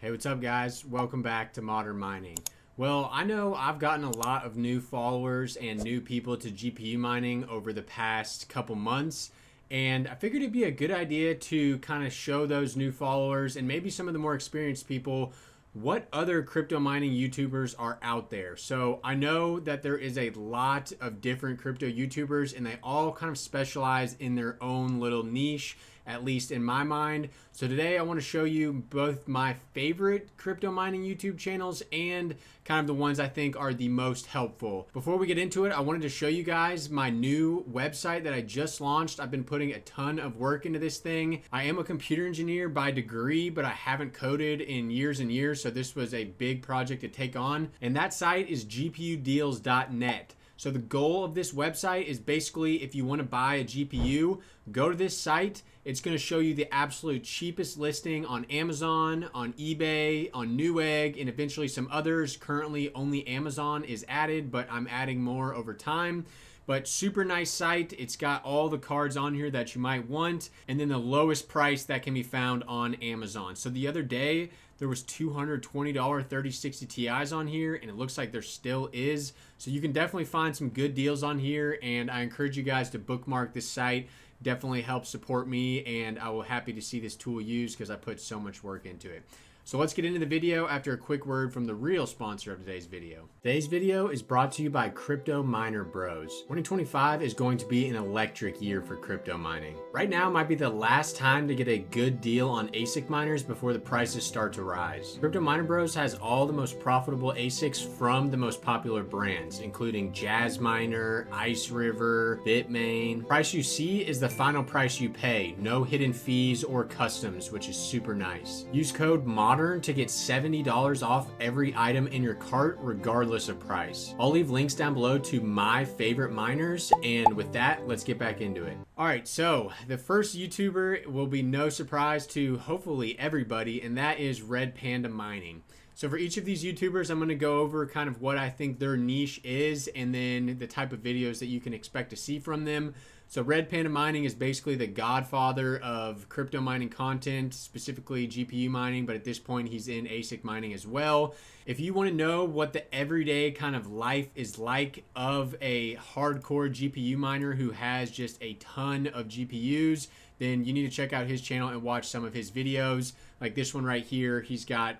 Hey, what's up guys? Welcome back to Modern Mining. Well, I know I've gotten a lot of new followers and new people to GPU mining over the past couple months, and I figured it'd be a good idea to kind of show those new followers and maybe some of the more experienced people what other crypto mining YouTubers are out there. So I know that there is a lot of different crypto YouTubers and they all kind of specialize in their own little niche, at least in my mind. So today I want to show you both my favorite crypto mining YouTube channels and kind of the ones I think are the most helpful. Before we get into it, I wanted to show you guys my new website that I just launched. I've been putting a ton of work into this thing. I am a computer engineer by degree, but I haven't coded in years and years, so this was a big project to take on. And that site is gpudeals.net. So the goal of this website is basically if you want to buy a GPU, go to this site. It's going to show you the absolute cheapest listing on Amazon, on eBay, on Newegg, and eventually some others. Currently only Amazon is added, but I'm adding more over time. But super nice site. It's got all the cards on here that you might want, and then the lowest price that can be found on Amazon. So the other day there was $220 3060 Ti's on here, and it looks like there still is. So you can definitely find some good deals on here, and I encourage you guys to bookmark this site. Definitely helps support me, and I will happy to see this tool used because I put so much work into it. So let's get into the video after a quick word from the real sponsor of today's video. Today's video is brought to you by Crypto Miner Bros. 2025 is going to be an electric year for crypto mining. Right now might be the last time to get a good deal on ASIC miners before the prices start to rise. Crypto Miner Bros has all the most profitable ASICs from the most popular brands, including Jazz Miner, Ice River, Bitmain. Price you see is the final price you pay, no hidden fees or customs, which is super nice. Use code MODERN to get $70 off every item in your cart regardless of price. I'll leave links down below to my favorite miners, and with that, let's get back into it. Alright, so the first YouTuber will be no surprise to hopefully everybody, and that is Red Panda Mining. So for each of these YouTubers, I'm going to go over kind of what I think their niche is and then the type of videos that you can expect to see from them. So Red Panda Mining is basically the godfather of crypto mining content, specifically GPU mining, but at this point he's in ASIC mining as well. If you want to know what the everyday kind of life is like of a hardcore GPU miner who has just a ton of GPUs, then you need to check out his channel and watch some of his videos. Like this one right here, he's got,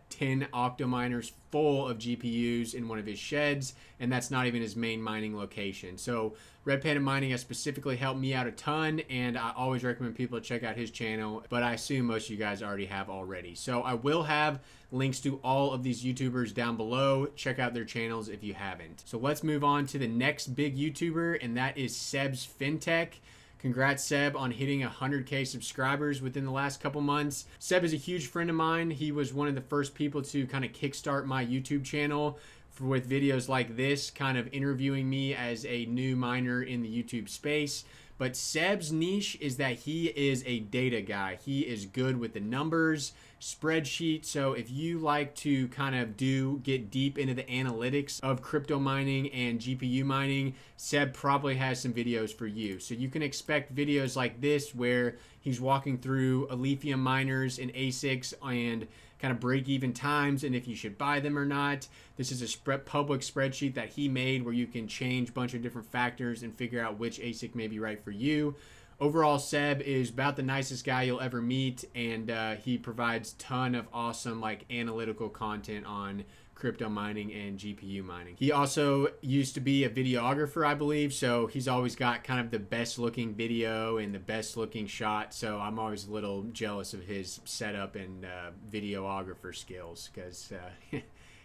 10 octominers full of GPUs in one of his sheds, and that's not even his main mining location. So Red Panda Mining has specifically helped me out a ton, and I always recommend people to check out his channel, but I assume most of you guys already have already. So I will have links to all of these YouTubers down below. Check out their channels if you haven't. So let's move on to the next big YouTuber, and that is Sebs Fintech. Congrats, Seb, on hitting 100K subscribers within the last couple months. Seb is a huge friend of mine. He was one of the first people to kind of kickstart my YouTube channel with videos like this, kind of interviewing me as a new miner in the YouTube space. But Seb's niche is that he is a data guy. He is good with the numbers, spreadsheets. So if you like to kind of get deep into the analytics of crypto mining and GPU mining, Seb probably has some videos for you. So you can expect videos like this where he's walking through lithium miners and ASICs and kind of break-even times and if you should buy them or not. This is a public spreadsheet that he made where you can change a bunch of different factors and figure out which ASIC may be right for you. Overall, Seb is about the nicest guy you'll ever meet, and he provides a ton of awesome analytical content on crypto mining and GPU mining. He also used to be a videographer, I believe, so he's always got kind of the best looking video and the best looking shot, so I'm always a little jealous of his setup and videographer skills because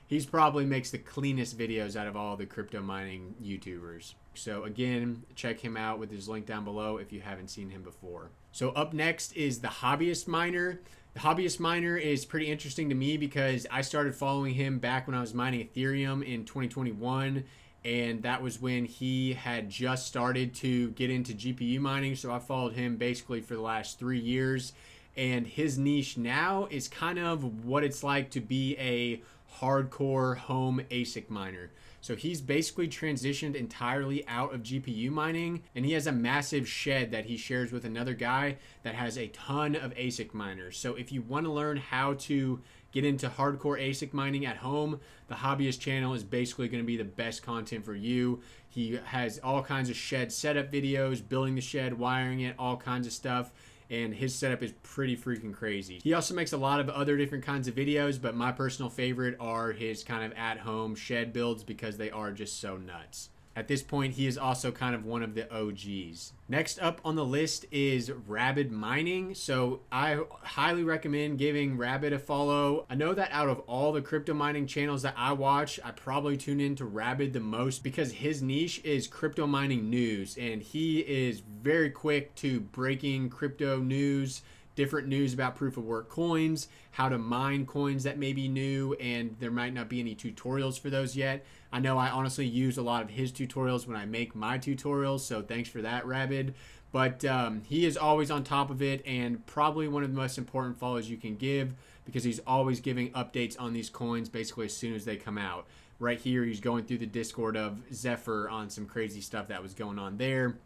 he's probably makes the cleanest videos out of all the crypto mining YouTubers. So again, check him out with his link down below if you haven't seen him before. So up next is the Hobbyist Miner. The Hobbyist Miner is pretty interesting to me because I started following him back when I was mining Ethereum in 2021, and that was when he had just started to get into GPU mining. So I followed him basically for the last 3 years, and his niche now is kind of what it's like to be a hardcore home ASIC miner. So he's basically transitioned entirely out of GPU mining, and he has a massive shed that he shares with another guy that has a ton of ASIC miners. So if you want to learn how to get into hardcore ASIC mining at home, the hobbyist channel is basically going to be the best content for you. He has all kinds of shed setup videos, building the shed, wiring it, all kinds of stuff. And his setup is pretty freaking crazy. He also makes a lot of other different kinds of videos, but my personal favorite are his kind of at-home shed builds because they are just so nuts. At this point, he is also kind of one of the OGs. Next up on the list is Rabid Mining. So I highly recommend giving Rabid a follow. I know that out of all the crypto mining channels that I watch, I probably tune into Rabid the most because his niche is crypto mining news, and he is very quick to breaking crypto news, different news about proof of work coins, how to mine coins that may be new, and there might not be any tutorials for those yet. I know I honestly use a lot of his tutorials when I make my tutorials, so thanks for that, Rabid. But he is always on top of it, and probably one of the most important follows you can give because he's always giving updates on these coins basically as soon as they come out. Right here, he's going through the Discord of Zephyr on some crazy stuff that was going on there.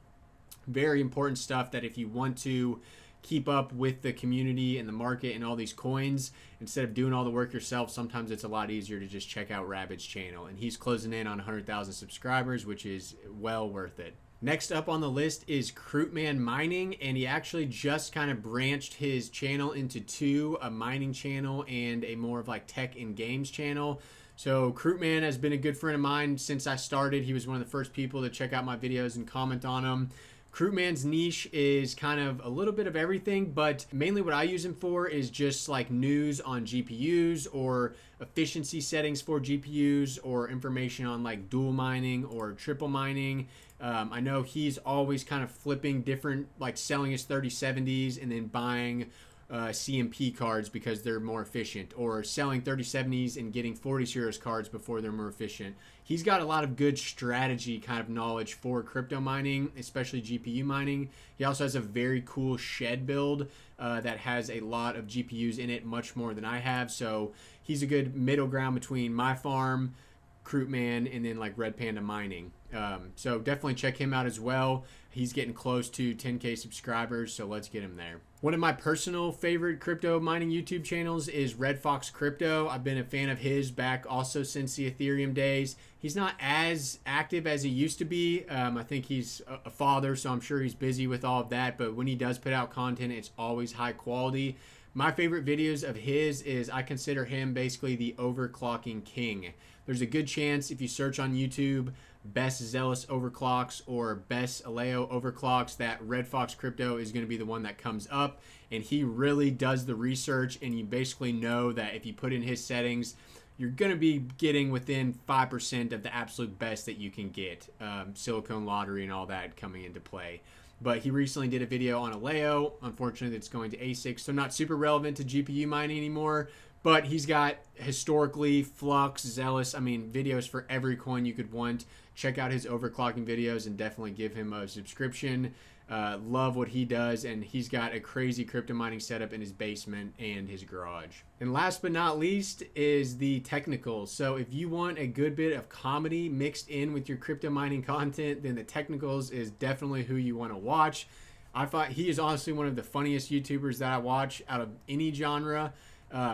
Very important stuff that if you want to keep up with the community and the market and all these coins, instead of doing all the work yourself, sometimes it's a lot easier to just check out Rabid's channel. And he's closing in on 100,000 subscribers, which is well worth it. Next up on the list is Coutman Mining, and he actually just kind of branched his channel into two, a mining channel and a more of like tech and games channel. So Coutman has been a good friend of mine since I started. He was one of the first people to check out my videos and comment on them. Coutman's niche is kind of a little bit of everything, but mainly what I use him for is just like news on GPUs or efficiency settings for GPUs or information on like dual mining or triple mining. I know he's always kind of flipping different, like selling his 3070s and then buying CMP cards because they're more efficient, or selling 3070s and getting 40 series cards before they're more efficient. He's got a lot of good strategy kind of knowledge for crypto mining, especially GPU mining. He also has a very cool shed build that has a lot of GPUs in it, much more than I have. So he's a good middle ground between my farm, Coutman, and then like Red Panda Mining. So definitely check him out as well. He's getting close to 10K subscribers, so let's get him there. One of my personal favorite crypto mining YouTube channels is Red Fox Crypto. I've been a fan of his back also since the Ethereum days. He's not as active as he used to be. I think he's a father, so I'm sure he's busy with all of that, but when he does put out content, it's always high quality. My favorite videos of his is I consider him basically the overclocking king. There's a good chance if you search on YouTube best Zealous overclocks or best Aleo overclocks that Red Fox Crypto is going to be the one that comes up, and he really does the research, and you basically know that if you put in his settings, you're going to be getting within 5% of the absolute best that you can get. Silicon lottery and all that coming into play. But he recently did a video on Aleo. Unfortunately, it's going to ASIC, so not super relevant to GPU mining anymore. But he's got historically Flux, Zealous, videos for every coin you could want. Check out his overclocking videos and definitely give him a subscription. Love what he does, and he's got a crazy crypto mining setup in his basement and his garage. And last but not least is the technicals. So if you want a good bit of comedy mixed in with your crypto mining content, then the technicals is definitely who you want to watch. I thought he is honestly one of the funniest YouTubers that I watch out of any genre.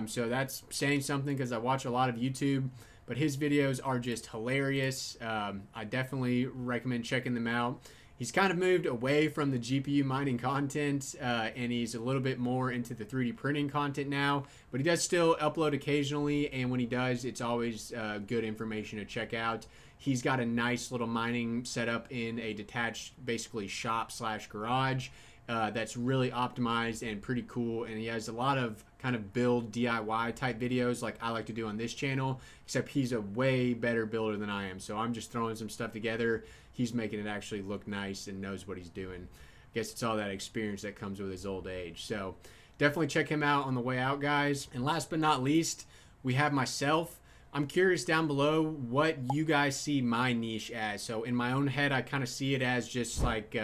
So that's saying something because I watch a lot of YouTube, but his videos are just hilarious. I definitely recommend checking them out. He's kind of moved away from the GPU mining content, and he's a little bit more into the 3D printing content now, but he does still upload occasionally, and when he does, it's always good information to check out. He's got a nice little mining setup in a detached, basically shop / garage. That's really optimized and pretty cool, and he has a lot of kind of build DIY type videos like I like to do on this channel, except he's a way better builder than I am, so I'm just throwing some stuff together. He's making it actually look nice and knows what he's doing. I guess it's all that experience that comes with his old age. So definitely check him out on the way out, guys. And last but not least, we have myself. I'm curious down below what you guys see my niche as. So in my own head, I kind of see it as just like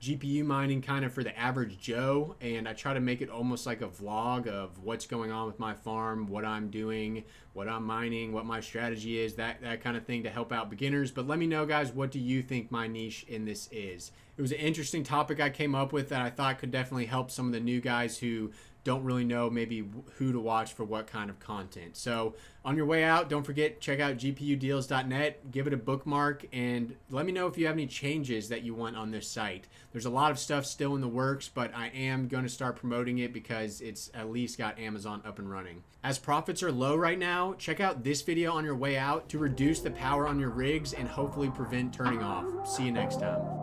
GPU mining kind of for the average Joe, and I try to make it almost like a vlog of what's going on with my farm, what I'm doing, what I'm mining, what my strategy is, that kind of thing to help out beginners. But let me know, guys, what do you think my niche in this is? It was an interesting topic I came up with that I thought could definitely help some of the new guys who don't really know maybe who to watch for what kind of content. So on your way out, don't forget, check out gpudeals.net, give it a bookmark, and let me know if you have any changes that you want on this site. There's a lot of stuff still in the works, but I am going to start promoting it because it's at least got Amazon up and running. As profits are low right now, check out this video on your way out to reduce the power on your rigs and hopefully prevent turning off. See you next time.